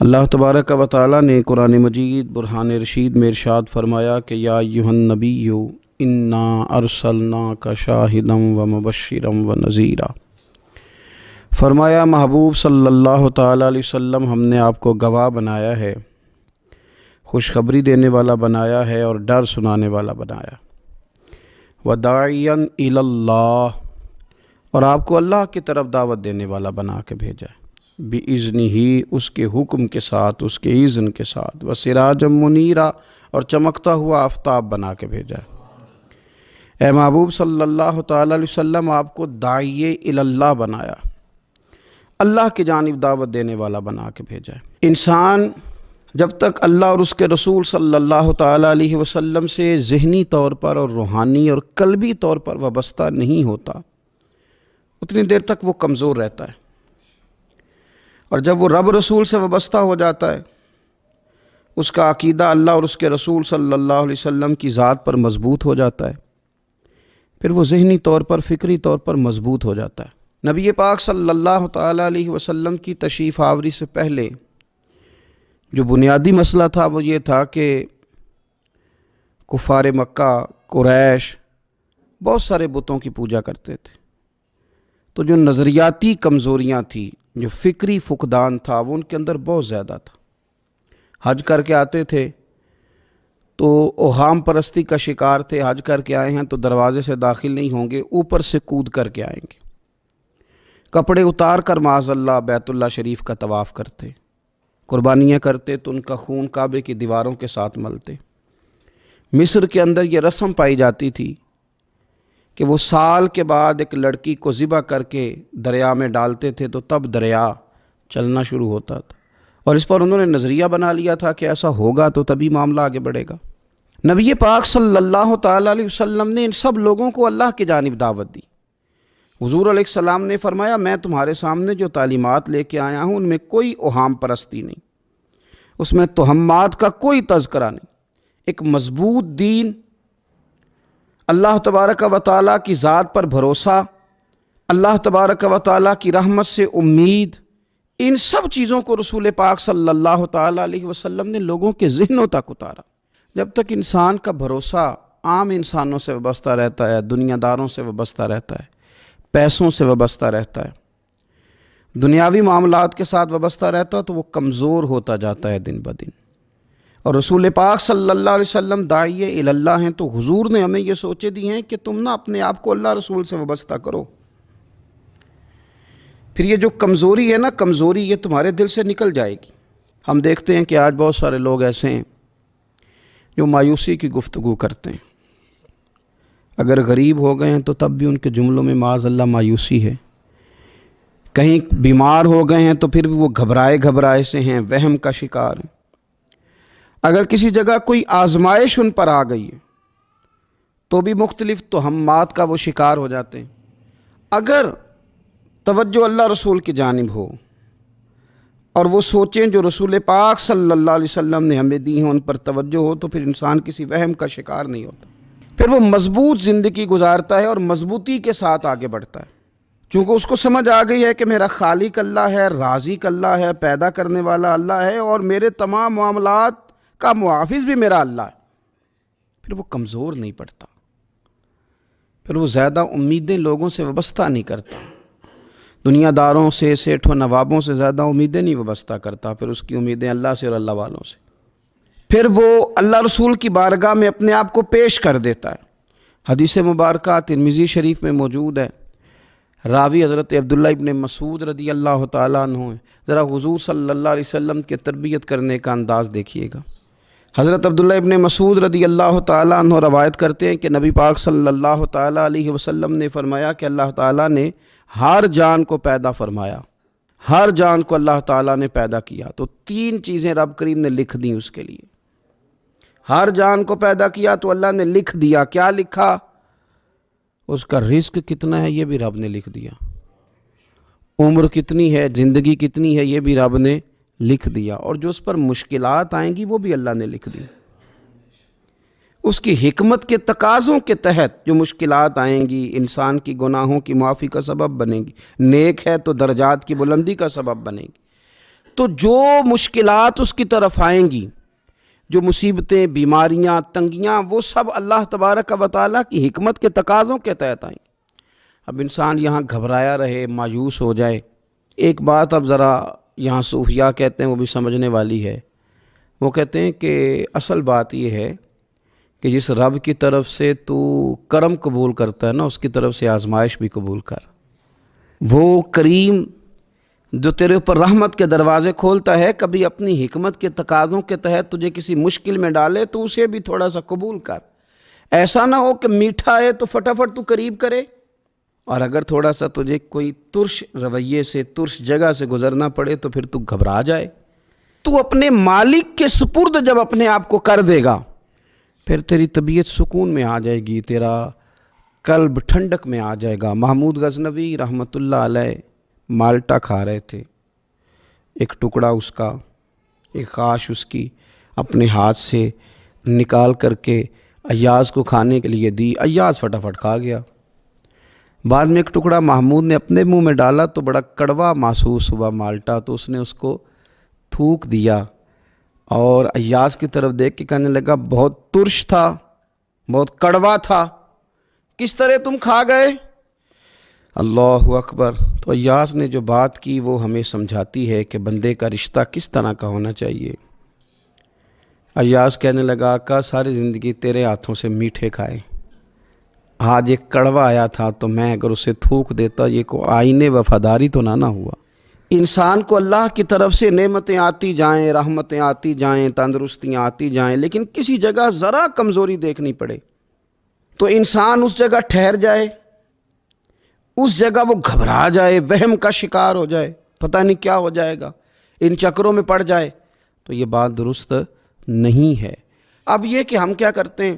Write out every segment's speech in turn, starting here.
اللہ تبارک و تعالی نے قرآن مجید برہان رشید میں ارشاد فرمایا کہ یا ایھا النبی انا ارسلناک شاہدا و مبشرا و نذیرا۔ فرمایا محبوب صلی اللہ تعالی علیہ وسلم ہم نے آپ کو گواہ بنایا ہے، خوشخبری دینے والا بنایا ہے اور ڈر سنانے والا بنایا، وداعیا الی اللہ، اور آپ کو اللہ کی طرف دعوت دینے والا بنا کے بھیجا ہے، بِإِذْنِهِ، اس کے حکم کے ساتھ، اس کے اذن کے ساتھ، وَسِرَاجًا مُنِيرًا، اور چمکتا ہوا آفتاب بنا کے بھیجا ہے۔ اے محبوب صلی اللہ تعالی علیہ وسلم آپ کو داعی الی اللہ بنایا، اللہ کی جانب دعوت دینے والا بنا کے بھیجا ہے۔ انسان جب تک اللہ اور اس کے رسول صلی اللہ تعالی علیہ وسلم سے ذہنی طور پر اور روحانی اور قلبی طور پر وابستہ نہیں ہوتا، اتنی دیر تک وہ کمزور رہتا ہے، اور جب وہ رب رسول سے وابستہ ہو جاتا ہے، اس کا عقیدہ اللہ اور اس کے رسول صلی اللہ علیہ وسلم کی ذات پر مضبوط ہو جاتا ہے، پھر وہ ذہنی طور پر فکری طور پر مضبوط ہو جاتا ہے۔ نبی پاک صلی اللہ تعالی علیہ وسلم کی تشریف آوری سے پہلے جو بنیادی مسئلہ تھا وہ یہ تھا کہ کفار مکہ، قریش بہت سارے بتوں کی پوجا کرتے تھے، تو جو نظریاتی کمزوریاں تھیں، جو فکری فقدان تھا، وہ ان کے اندر بہت زیادہ تھا۔ حج کر کے آتے تھے تو اوہام پرستی کا شکار تھے، حج کر کے آئے ہیں تو دروازے سے داخل نہیں ہوں گے، اوپر سے کود کر کے آئیں گے، کپڑے اتار کر معاذ اللہ بیت اللہ شریف کا طواف کرتے، قربانیاں کرتے تو ان کا خون کعبے کی دیواروں کے ساتھ ملتے۔ مصر کے اندر یہ رسم پائی جاتی تھی کہ وہ سال کے بعد ایک لڑکی کو ذبح کر کے دریا میں ڈالتے تھے تو تب دریا چلنا شروع ہوتا تھا، اور اس پر انہوں نے نظریہ بنا لیا تھا کہ ایسا ہوگا تو تبھی معاملہ آگے بڑھے گا۔ نبی پاک صلی اللہ تعالی علیہ وسلم نے ان سب لوگوں کو اللہ کی جانب دعوت دی۔ حضور علیہ السلام نے فرمایا میں تمہارے سامنے جو تعلیمات لے کے آیا ہوں ان میں کوئی اوہام پرستی نہیں، اس میں توہمات کا کوئی تذکرہ نہیں، ایک مضبوط دین، اللہ تبارک و تعالیٰ کی ذات پر بھروسہ، اللہ تبارک و تعالیٰ کی رحمت سے امید، ان سب چیزوں کو رسول پاک صلی اللہ تعالیٰ علیہ وسلم نے لوگوں کے ذہنوں تک اتارا۔ جب تک انسان کا بھروسہ عام انسانوں سے وابستہ رہتا ہے، دنیا داروں سے وابستہ رہتا ہے، پیسوں سے وابستہ رہتا ہے، دنیاوی معاملات کے ساتھ وابستہ رہتا ہے، تو وہ کمزور ہوتا جاتا ہے دن بدن۔ اور رسول پاک صلی اللہ علیہ وسلم داعی الی اللہ ہیں، تو حضور نے ہمیں یہ سوچے دی ہیں کہ تم نہ اپنے آپ کو اللہ رسول سے وابستہ کرو، پھر یہ جو کمزوری ہے نا، کمزوری یہ تمہارے دل سے نکل جائے گی۔ ہم دیکھتے ہیں کہ آج بہت سارے لوگ ایسے ہیں جو مایوسی کی گفتگو کرتے ہیں، اگر غریب ہو گئے ہیں تو تب بھی ان کے جملوں میں معاذ اللہ مایوسی ہے، کہیں بیمار ہو گئے ہیں تو پھر بھی وہ گھبرائے سے ہیں، وہم کا شکار ہیں، اگر کسی جگہ کوئی آزمائش ان پر آ گئی ہے تو بھی مختلف توہمات کا وہ شکار ہو جاتے ہیں۔ اگر توجہ اللہ رسول کی جانب ہو اور وہ سوچیں جو رسول پاک صلی اللہ علیہ وسلم نے ہمیں دی ہیں ان پر توجہ ہو، تو پھر انسان کسی وہم کا شکار نہیں ہوتا، پھر وہ مضبوط زندگی گزارتا ہے اور مضبوطی کے ساتھ آگے بڑھتا ہے، چونکہ اس کو سمجھ آ گئی ہے کہ میرا خالق اللہ ہے، رازق اللہ ہے، پیدا کرنے والا اللہ ہے، اور میرے تمام معاملات کا محافظ بھی میرا اللہ ہے۔ پھر وہ کمزور نہیں پڑتا، پھر وہ زیادہ امیدیں لوگوں سے وابستہ نہیں کرتا، دنیا داروں سے، سیٹھ و نوابوں سے زیادہ امیدیں نہیں وابستہ کرتا، پھر اس کی امیدیں اللہ سے اور اللہ والوں سے۔ پھر وہ اللہ رسول کی بارگاہ میں اپنے آپ کو پیش کر دیتا ہے۔ حدیث مبارکہ ترمذی شریف میں موجود ہے، راوی حضرت عبداللہ ابن مسعود رضی اللہ تعالیٰ عنہ ہیں۔ ذرا حضور صلی اللہ علیہ وسلم کے تربیت کرنے کا انداز دیکھیے گا۔ حضرت عبداللہ ابن مسعود رضی اللہ تعالیٰ عنہ روایت کرتے ہیں کہ نبی پاک صلی اللہ تعالیٰ علیہ وسلم نے فرمایا کہ اللہ تعالیٰ نے ہر جان کو پیدا فرمایا، ہر جان کو اللہ تعالیٰ نے پیدا کیا، تو تین چیزیں رب کریم نے لکھ دیں اس کے لیے۔ ہر جان کو پیدا کیا تو اللہ نے لکھ دیا، کیا لکھا؟ اس کا رزق کتنا ہے یہ بھی رب نے لکھ دیا، عمر کتنی ہے، زندگی کتنی ہے یہ بھی رب نے لکھ دیا، اور جو اس پر مشکلات آئیں گی وہ بھی اللہ نے لکھ دی۔ اس کی حکمت کے تقاضوں کے تحت جو مشکلات آئیں گی انسان کی گناہوں کی معافی کا سبب بنیں گی، نیک ہے تو درجات کی بلندی کا سبب بنیں گی، تو جو مشکلات اس کی طرف آئیں گی، جو مصیبتیں، بیماریاں، تنگیاں، وہ سب اللہ تبارک و تعالیٰ کی حکمت کے تقاضوں کے تحت آئیں گی۔ اب انسان یہاں گھبرایا رہے، مایوس ہو جائے۔ ایک بات اب ذرا یہاں صوفیاء کہتے ہیں، وہ بھی سمجھنے والی ہے۔ وہ کہتے ہیں کہ اصل بات یہ ہے کہ جس رب کی طرف سے تو کرم قبول کرتا ہے نا، اس کی طرف سے آزمائش بھی قبول کر۔ وہ کریم جو تیرے اوپر رحمت کے دروازے کھولتا ہے، کبھی اپنی حکمت کے تقاضوں کے تحت تجھے کسی مشکل میں ڈالے تو اسے بھی تھوڑا سا قبول کر۔ ایسا نہ ہو کہ میٹھا ہے تو فٹافٹ تو قریب کرے، اور اگر تھوڑا سا تجھے کوئی ترش رویے سے، ترش جگہ سے گزرنا پڑے تو پھر تو گھبرا جائے۔ تو اپنے مالک کے سپرد جب اپنے آپ کو کر دے گا، پھر تیری طبیعت سکون میں آ جائے گی، تیرا قلب ٹھنڈک میں آ جائے گا۔ محمود غزنوی رحمۃ اللہ علیہ مالٹا کھا رہے تھے، ایک ٹکڑا اس کا، ایک خاش اس کی اپنے ہاتھ سے نکال کر کے ایاز کو کھانے کے لیے دی، ایاز فٹافٹ کھا گیا۔ بعد میں ایک ٹکڑا محمود نے اپنے منہ میں ڈالا تو بڑا کڑوا محسوس ہوا مالٹا، تو اس نے اس کو تھوک دیا اور ایاز کی طرف دیکھ کے کہنے لگا بہت ترش تھا، بہت کڑوا تھا، کس طرح تم کھا گئے؟ اللہ اکبر۔ تو ایاز نے جو بات کی وہ ہمیں سمجھاتی ہے کہ بندے کا رشتہ کس طرح کا ہونا چاہیے۔ ایاز کہنے لگا آقا ساری زندگی تیرے ہاتھوں سے میٹھے کھائے، آج ایک کڑوا آیا تھا تو میں اگر اسے تھوک دیتا، یہ کو آئین وفاداری تو نہ ہوا۔ انسان کو اللہ کی طرف سے نعمتیں آتی جائیں، رحمتیں آتی جائیں، تندرستیاں آتی جائیں، لیکن کسی جگہ ذرا کمزوری دیکھنی پڑے تو انسان اس جگہ ٹھہر جائے، اس جگہ وہ گھبرا جائے، وہم کا شکار ہو جائے، پتہ نہیں کیا ہو جائے گا، ان چکروں میں پڑ جائے، تو یہ بات درست نہیں ہے۔ اب یہ کہ ہم کیا کرتے ہیں،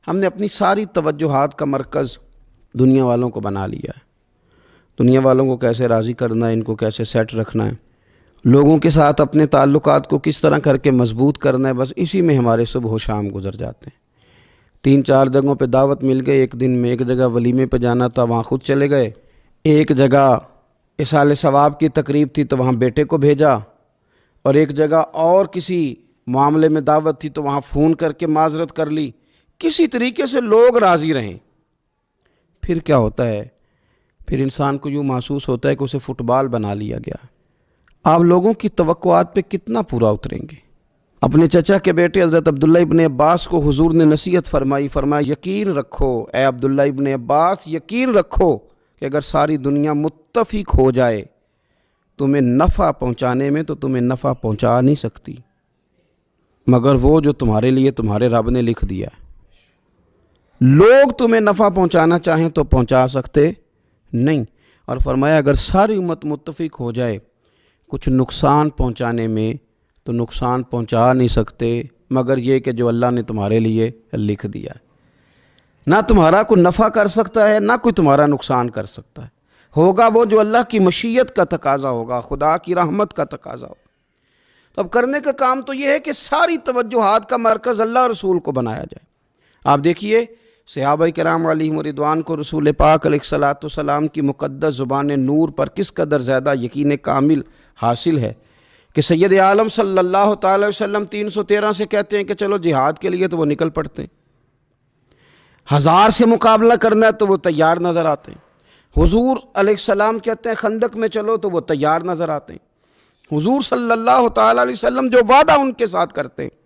ہم نے اپنی ساری توجہات کا مرکز دنیا والوں کو بنا لیا ہے۔ دنیا والوں کو کیسے راضی کرنا ہے، ان کو کیسے سیٹ رکھنا ہے، لوگوں کے ساتھ اپنے تعلقات کو کس طرح کر کے مضبوط کرنا ہے، بس اسی میں ہمارے صبح و شام گزر جاتے ہیں۔ 3-4 جگہوں پہ دعوت مل گئی، ایک دن میں ایک جگہ ولیمے پہ جانا تھا وہاں خود چلے گئے، ایک جگہ اصال ثواب کی تقریب تھی تو وہاں بیٹے کو بھیجا، اور ایک جگہ اور کسی معاملے میں دعوت تھی تو وہاں فون کر کے معذرت کر لی۔ کسی طریقے سے لوگ راضی رہیں۔ پھر کیا ہوتا ہے، پھر انسان کو یوں محسوس ہوتا ہے کہ اسے فٹ بال بنا لیا گیا۔ آپ لوگوں کی توقعات پہ کتنا پورا اتریں گے؟ اپنے چچا کے بیٹے حضرت عبداللہ ابن عباس کو حضور نے نصیحت فرمایا یقین رکھو اے عبداللہ ابن عباس، یقین رکھو کہ اگر ساری دنیا متفق ہو جائے تمہیں نفع پہنچانے میں تو تمہیں نفع پہنچا نہیں سکتی، مگر وہ جو تمہارے لیے تمہارے رب نے لکھ دیا ہے۔ لوگ تمہیں نفع پہنچانا چاہیں تو پہنچا سکتے نہیں، اور فرمایا اگر ساری امت متفق ہو جائے کچھ نقصان پہنچانے میں تو نقصان پہنچا نہیں سکتے، مگر یہ کہ جو اللہ نے تمہارے لیے لکھ دیا ہے۔ نہ تمہارا کوئی نفع کر سکتا ہے، نہ کوئی تمہارا نقصان کر سکتا ہے، ہوگا وہ جو اللہ کی مشیت کا تقاضا ہوگا، خدا کی رحمت کا تقاضا ہوگا۔ تو اب کرنے کا کام تو یہ ہے کہ ساری توجہات کا مرکز اللہ رسول کو بنایا جائے۔ آپ دیکھیے صحابہ کرام علیہم رضوان کو رسول پاک علیہ الصلوۃ والسلام کی مقدس زبان نور پر کس قدر زیادہ یقین کامل حاصل ہے کہ سید عالم صلی اللہ تعالی وسلم 313 سے کہتے ہیں کہ چلو جہاد کے لیے تو وہ نکل پڑتے ہیں، 1000 سے مقابلہ کرنا ہے تو وہ تیار نظر آتے ہیں۔ حضور علیہ السلام کہتے ہیں خندق میں چلو تو وہ تیار نظر آتے ہیں۔ حضور صلی اللہ تعالی علیہ وسلم جو وعدہ ان کے ساتھ کرتے ہیں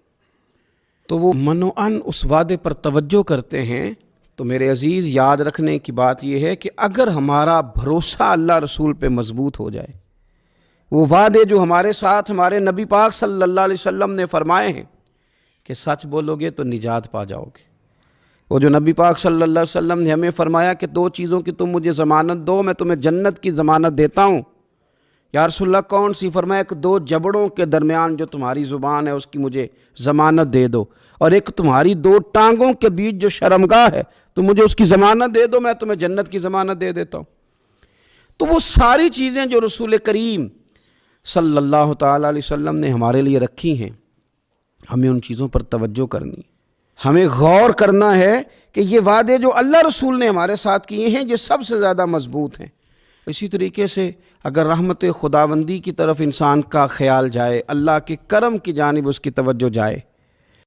تو وہ منوعاً اس وعدے پر توجہ کرتے ہیں۔ تو میرے عزیز یاد رکھنے کی بات یہ ہے کہ اگر ہمارا بھروسہ اللہ رسول پہ مضبوط ہو جائے، وہ وعدے جو ہمارے ساتھ ہمارے نبی پاک صلی اللہ علیہ وسلم نے فرمائے ہیں کہ سچ بولو گے تو نجات پا جاؤ گے، وہ جو نبی پاک صلی اللہ علیہ وسلم نے ہمیں فرمایا کہ 2 چیزوں کی تم مجھے ضمانت دو، میں تمہیں جنت کی ضمانت دیتا ہوں۔ یا رسول اللہ کون سی؟ فرمایا کہ 2 جبڑوں کے درمیان جو تمہاری زبان ہے اس کی مجھے ضمانت دے دو، اور ایک تمہاری 2 ٹانگوں کے بیچ جو شرمگاہ ہے تو مجھے اس کی ضمانت دے دو، میں تمہیں جنت کی ضمانت دے دیتا ہوں۔ تو وہ ساری چیزیں جو رسول کریم صلی اللہ تعالیٰ علیہ وسلم نے ہمارے لیے رکھی ہیں، ہمیں ان چیزوں پر توجہ کرنی، ہمیں غور کرنا ہے کہ یہ وعدے جو اللہ رسول نے ہمارے ساتھ کیے ہیں یہ سب سے زیادہ مضبوط ہیں۔ اسی طریقے سے اگر رحمت خداوندی کی طرف انسان کا خیال جائے، اللہ کے کرم کی جانب اس کی توجہ جائے،